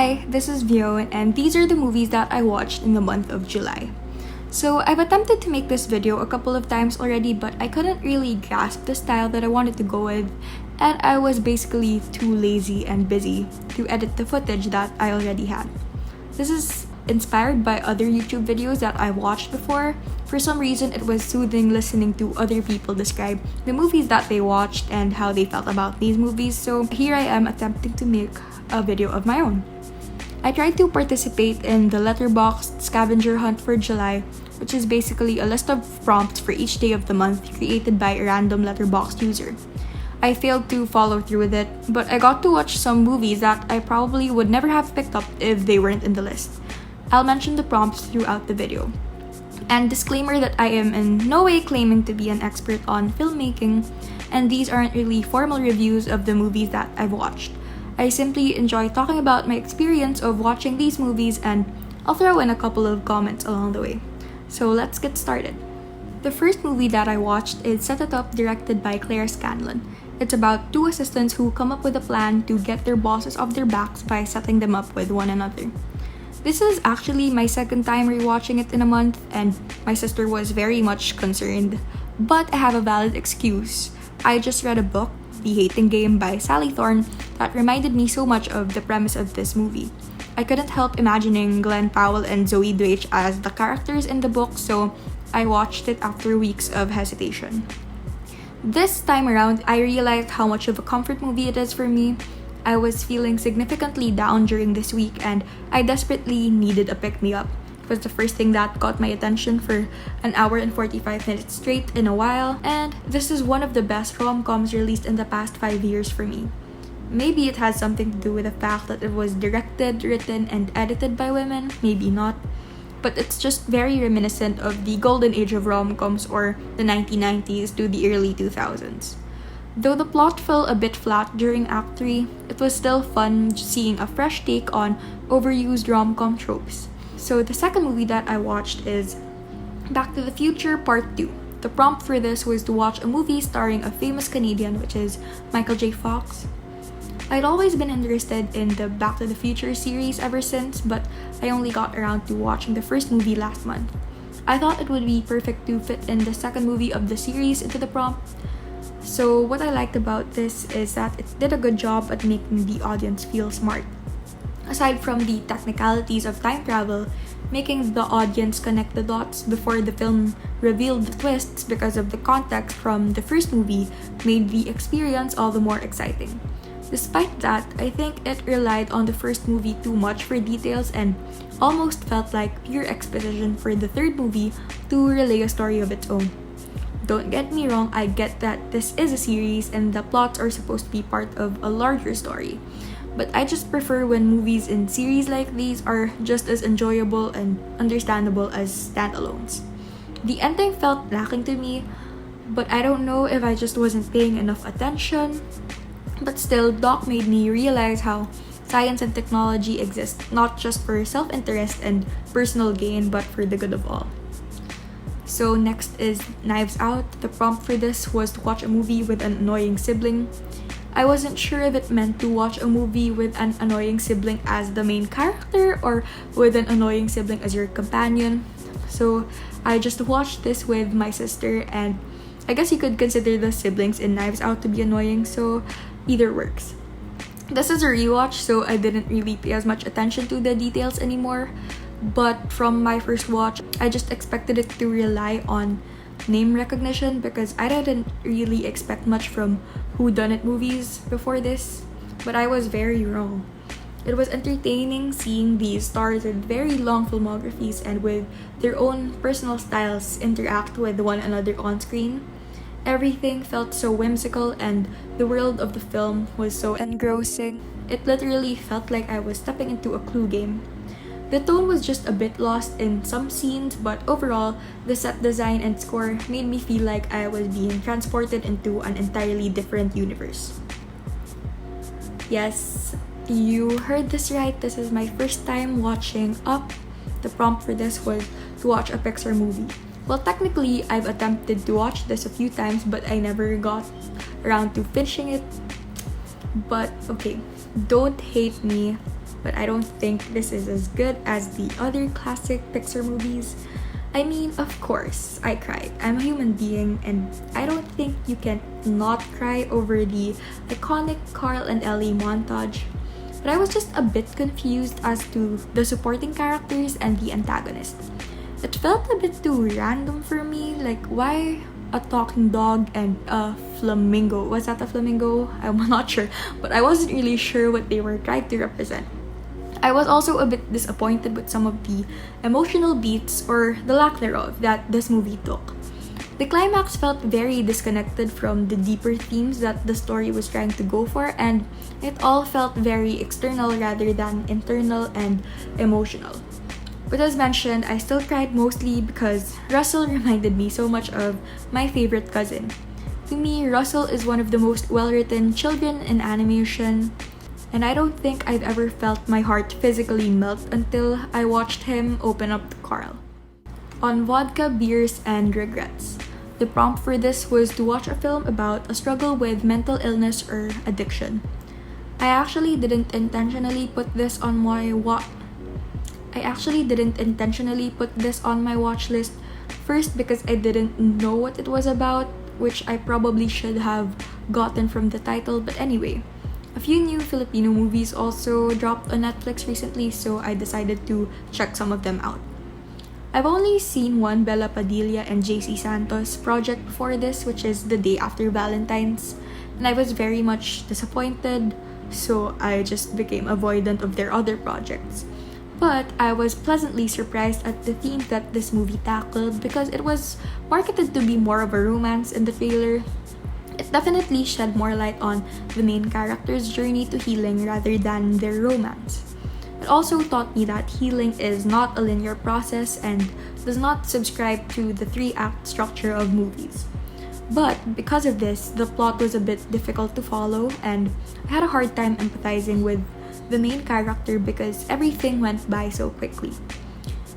Hi, this is Vionne, and these are the movies that I watched in the month of July. So, I've attempted to make this video a couple of times already, but I couldn't really grasp the style that I wanted to go with, and I was basically too lazy and busy to edit the footage that I already had. This is inspired by other YouTube videos that I watched before. For some reason, it was soothing listening to other people describe the movies that they watched and how they felt about these movies, so here I am attempting to make a video of my own. I tried to participate in the Letterboxd scavenger hunt for July, which is basically a list of prompts for each day of the month created by a random Letterboxd user. I failed to follow through with it, but I got to watch some movies that I probably would never have picked up if they weren't in the list. I'll mention the prompts throughout the video. And disclaimer that I am in no way claiming to be an expert on filmmaking, and these aren't really formal reviews of the movies that I've watched. I simply enjoy talking about my experience of watching these movies, and I'll throw in a couple of comments along the way. So let's get started. The first movie that I watched is Set It Up, directed by Claire Scanlon. It's about two assistants who come up with a plan to get their bosses off their backs by setting them up with one another. This is actually my second time rewatching it in a month, and my sister was very much concerned. But I have a valid excuse. I just read a book, The Hating Game by Sally Thorne, that reminded me so much of the premise of this movie. I couldn't help imagining Glenn Powell and Zoe Deutch as the characters in the book, so I watched it after weeks of hesitation. This time around, I realized how much of a comfort movie it is for me. I was feeling significantly down during this week, and I desperately needed a pick-me-up. It was the first thing that caught my attention for an hour and 45 minutes straight in a while, and this is one of the best rom-coms released in the past 5 years for me. Maybe it has something to do with the fact that it was directed, written, and edited by women, maybe not. But it's just very reminiscent of the golden age of rom-coms, or the 1990s to the early 2000s. Though the plot fell a bit flat during Act 3, it was still fun seeing a fresh take on overused rom-com tropes. So the second movie that I watched is Back to the Future Part 2. The prompt for this was to watch a movie starring a famous Canadian, which is Michael J. Fox. I'd always been interested in the Back to the Future series ever since, but I only got around to watching the first movie last month. I thought it would be perfect to fit in the second movie of the series into the prompt. So what I liked about this is that it did a good job at making the audience feel smart. Aside from the technicalities of time travel, making the audience connect the dots before the film revealed the twists because of the context from the first movie made the experience all the more exciting. Despite that, I think it relied on the first movie too much for details and almost felt like pure exposition for the third movie to relay a story of its own. Don't get me wrong, I get that this is a series and the plots are supposed to be part of a larger story. But I just prefer when movies in series like these are just as enjoyable and understandable as standalones. The ending felt lacking to me, but I don't know if I just wasn't paying enough attention. But still, Doc made me realize how science and technology exist not just for self-interest and personal gain, but for the good of all. So next is Knives Out. The prompt for this was to watch a movie with an annoying sibling. I wasn't sure if it meant to watch a movie with an annoying sibling as the main character or with an annoying sibling as your companion. So I just watched this with my sister, and I guess you could consider the siblings in Knives Out to be annoying, so either works. This is a rewatch, so I didn't really pay as much attention to the details anymore. But from my first watch, I just expected it to rely on name recognition because I didn't really expect much from whodunit movies before this. But I was very wrong. It was entertaining seeing these stars with very long filmographies and with their own personal styles interact with one another on screen. Everything felt so whimsical and the world of the film was so engrossing. It literally felt like I was stepping into a Clue game. The tone was just a bit lost in some scenes, but overall, the set design and score made me feel like I was being transported into an entirely different universe. Yes, you heard this right. This is my first time watching Up. The prompt for this was to watch a Pixar movie. Well, technically, I've attempted to watch this a few times, but I never got around to finishing it. But okay, don't hate me. but I don't think this is as good as the other classic Pixar movies. I mean, of course, I cried. I'm a human being, and I don't think you can not cry over the iconic Carl and Ellie montage. But I was just a bit confused as to the supporting characters and the antagonist. It felt a bit too random for me, like why a talking dog and a flamingo? Was that a flamingo? I'm not sure, but I wasn't really sure what they were trying to represent. I was also a bit disappointed with some of the emotional beats, or the lack thereof, that this movie took. The climax felt very disconnected from the deeper themes that the story was trying to go for, and it all felt very external rather than internal and emotional. But as mentioned, I still cried mostly because Russell reminded me so much of my favorite cousin. To me, Russell is one of the most well-written children in animation, and I don't think I've ever felt my heart physically melt until I watched him open up to Carl. On Vodka, Beers, and Regrets. The prompt for this was to watch a film about a struggle with mental illness or addiction. I actually didn't intentionally put this on my watch list. First, because I didn't know what it was about, which I probably should have gotten from the title, but anyway. A few new Filipino movies also dropped on Netflix recently, so I decided to check some of them out. I've only seen one Bella Padilla and JC Santos project before this, which is The Day After Valentine's, and I was very much disappointed, so I just became avoidant of their other projects. But I was pleasantly surprised at the themes that this movie tackled because it was marketed to be more of a romance in the trailer. It definitely shed more light on the main character's journey to healing rather than their romance. It also taught me that healing is not a linear process and does not subscribe to the 3-act structure of movies. But because of this, the plot was a bit difficult to follow, and I had a hard time empathizing with the main character because everything went by so quickly.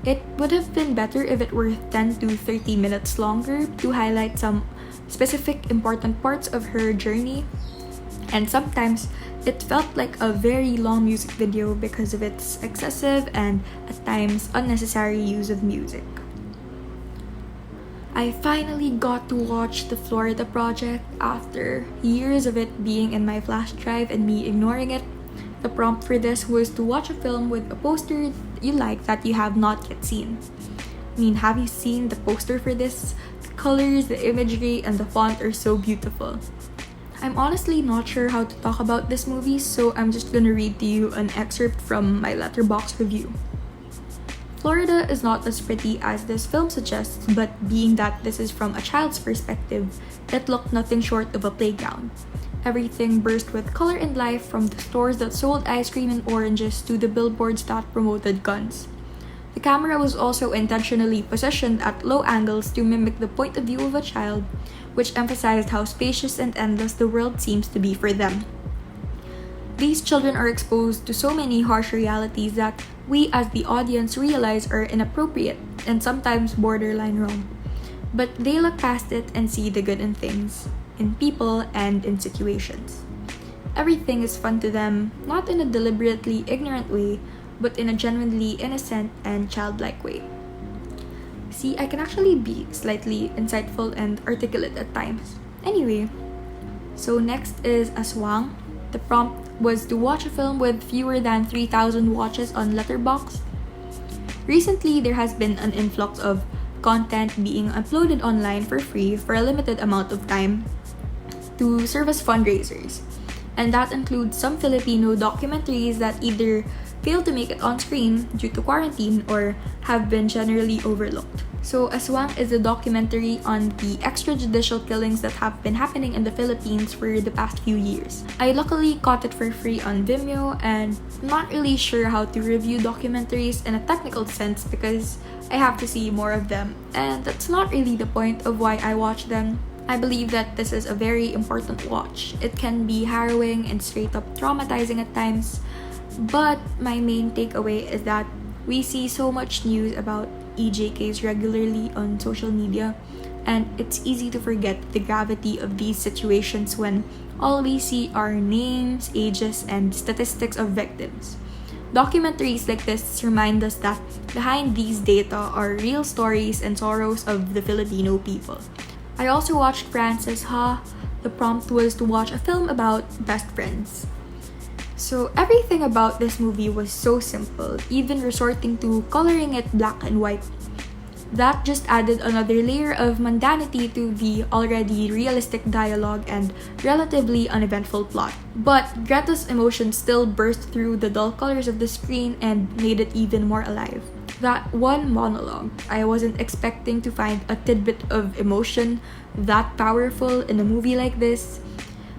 It would have been better if it were 10 to 30 minutes longer to highlight some specific important parts of her journey, and sometimes it felt like a very long music video because of its excessive and at times unnecessary use of music. I finally got to watch the Florida Project after years of it being in my flash drive and me ignoring it. The prompt for this was to watch a film with a poster you like that you have not yet seen. I mean, have you seen the poster for this? The colors, the imagery, and the font are so beautiful. I'm honestly not sure how to talk about this movie, so I'm just gonna read to you an excerpt from my Letterboxd review. Florida is not as pretty as this film suggests, but being that this is from a child's perspective, it looked nothing short of a playground. Everything burst with color and life, from the stores that sold ice cream and oranges to the billboards that promoted guns. The camera was also intentionally positioned at low angles to mimic the point of view of a child, which emphasized how spacious and endless the world seems to be for them. These children are exposed to so many harsh realities that we as the audience realize are inappropriate and sometimes borderline wrong. But they look past it and see the good in things, in people, and in situations. Everything is fun to them, not in a deliberately ignorant way, but in a genuinely innocent and childlike way. See, I can actually be slightly insightful and articulate at times. Anyway, so next is Aswang. The prompt was to watch a film with fewer than 3,000 watches on Letterboxd. Recently, there has been an influx of content being uploaded online for free for a limited amount of time to serve as fundraisers. And that includes some Filipino documentaries that either failed to make it on screen due to quarantine or have been generally overlooked. So Aswang is a documentary on the extrajudicial killings that have been happening in the Philippines for the past few years. I luckily caught it for free on Vimeo, and I'm not really sure how to review documentaries in a technical sense because I have to see more of them, and that's not really the point of why I watch them. I believe that this is a very important watch. It can be harrowing and straight up traumatizing at times, but my main takeaway is that we see so much news about EJKs regularly on social media, and it's easy to forget the gravity of these situations when all we see are names, ages, and statistics of victims. Documentaries like this remind us that behind these data are real stories and sorrows of the Filipino people. I also watched Frances Ha. The prompt was to watch a film about best friends. So everything about this movie was so simple, even resorting to coloring it black and white. That just added another layer of mundanity to the already realistic dialogue and relatively uneventful plot. But Greta's emotions still burst through the dull colors of the screen and made it even more alive. That one monologue, I wasn't expecting to find a tidbit of emotion that powerful in a movie like this.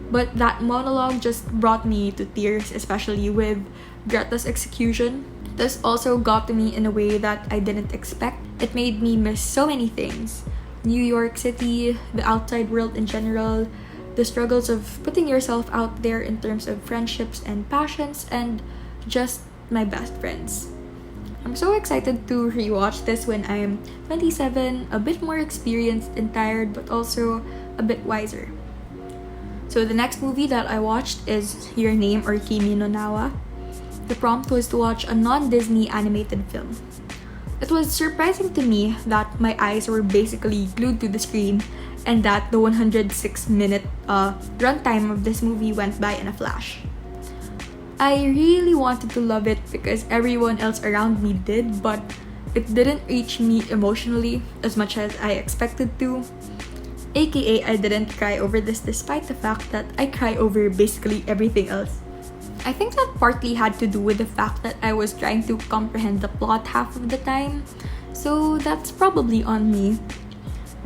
But that monologue just brought me to tears, especially with Greta's execution. This also got to me in a way that I didn't expect. It made me miss so many things. New York City, the outside world in general, the struggles of putting yourself out there in terms of friendships and passions, and just my best friends. I'm so excited to rewatch this when I'm 27, a bit more experienced and tired, but also a bit wiser. So the next movie that I watched is Your Name or Kimi no Nawa. The prompt was to watch a non-Disney animated film. It was surprising to me that my eyes were basically glued to the screen and that the 106-minute runtime of this movie went by in a flash. I really wanted to love it because everyone else around me did, but it didn't reach me emotionally as much as I expected to. AKA, I didn't cry over this despite the fact that I cry over basically everything else. I think that partly had to do with the fact that I was trying to comprehend the plot half of the time, so that's probably on me.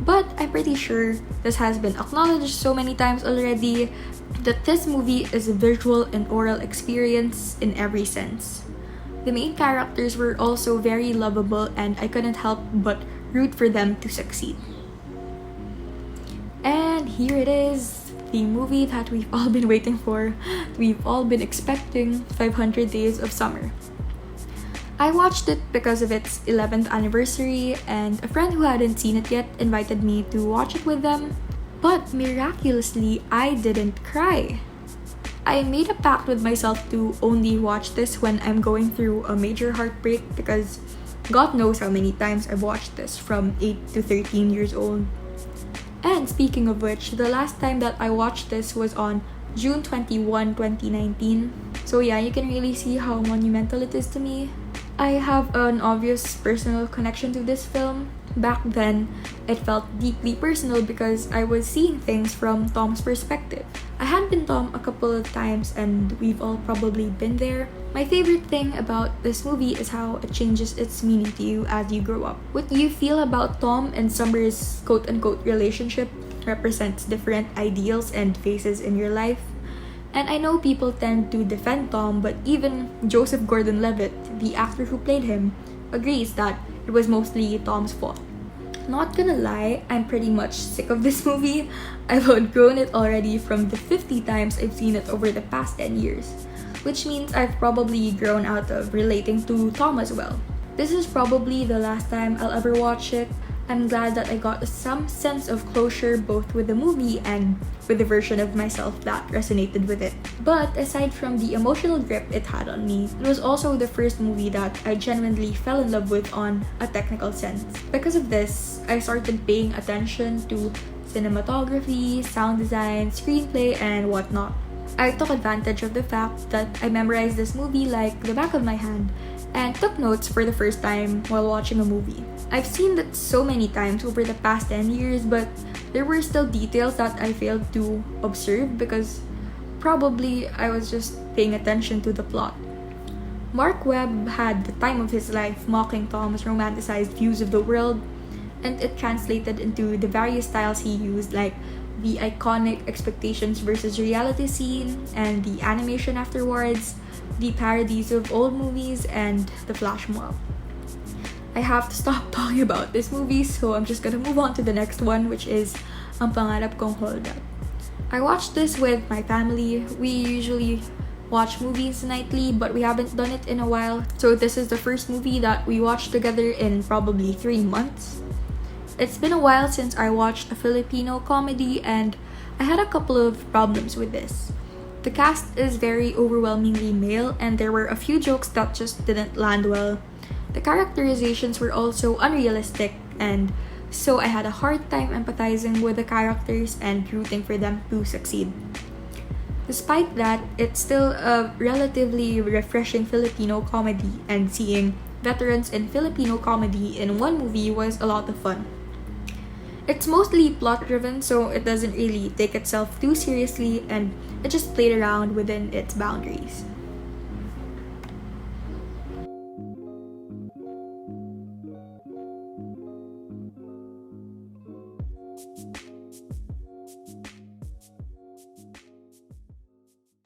But I'm pretty sure this has been acknowledged so many times already that this movie is a visual and oral experience in every sense. The main characters were also very lovable and I couldn't help but root for them to succeed. And here it is, the movie that we've all been waiting for, we've all been expecting, 500 Days of Summer. I watched it because of its 11th anniversary, and a friend who hadn't seen it yet invited me to watch it with them. But miraculously, I didn't cry. I made a pact with myself to only watch this when I'm going through a major heartbreak because God knows how many times I've watched this from 8 to 13 years old. And speaking of which, the last time that I watched this was on June 21, 2019. So yeah, you can really see how monumental it is to me. I have an obvious personal connection to this film. Back then, it felt deeply personal because I was seeing things from Tom's perspective. I had been Tom a couple of times and we've all probably been there. My favorite thing about this movie is how it changes its meaning to you as you grow up. What you feel about Tom and Summer's quote-unquote relationship represents different ideals and phases in your life. And I know people tend to defend Tom, but even Joseph Gordon-Levitt, the actor who played him, agrees that it was mostly Tom's fault. Not gonna lie, I'm pretty much sick of this movie. I've outgrown it already from the 50 times I've seen it over the past 10 years. Which means I've probably grown out of relating to Tom as well. This is probably the last time I'll ever watch it. I'm glad that I got some sense of closure both with the movie and with the version of myself that resonated with it. But aside from the emotional grip it had on me, it was also the first movie that I genuinely fell in love with on a technical sense. Because of this, I started paying attention to cinematography, sound design, screenplay, and whatnot. I took advantage of the fact that I memorized this movie like the back of my hand and took notes for the first time while watching a movie. I've seen it so many times over the past 10 years, but there were still details that I failed to observe because probably I was just paying attention to the plot. Mark Webb had the time of his life mocking Tom's romanticized views of the world, and it translated into the various styles he used, like the iconic expectations versus reality scene and the animation afterwards, the parodies of old movies, and the flash mob. I have to stop talking about this movie, so I'm just gonna move on to the next one, which is Ang Pangarap Kong Hold Up. I watched this with my family. We usually watch movies nightly, but we haven't done it in a while, so this is the first movie that we watched together in probably 3 months. It's been a while since I watched a Filipino comedy, and I had a couple of problems with this. The cast is very overwhelmingly male, and there were a few jokes that just didn't land well. The characterizations were also unrealistic, and so I had a hard time empathizing with the characters and rooting for them to succeed. Despite that, it's still a relatively refreshing Filipino comedy, and seeing veterans in Filipino comedy in one movie was a lot of fun. It's mostly plot driven, so it doesn't really take itself too seriously, and it just played around within its boundaries.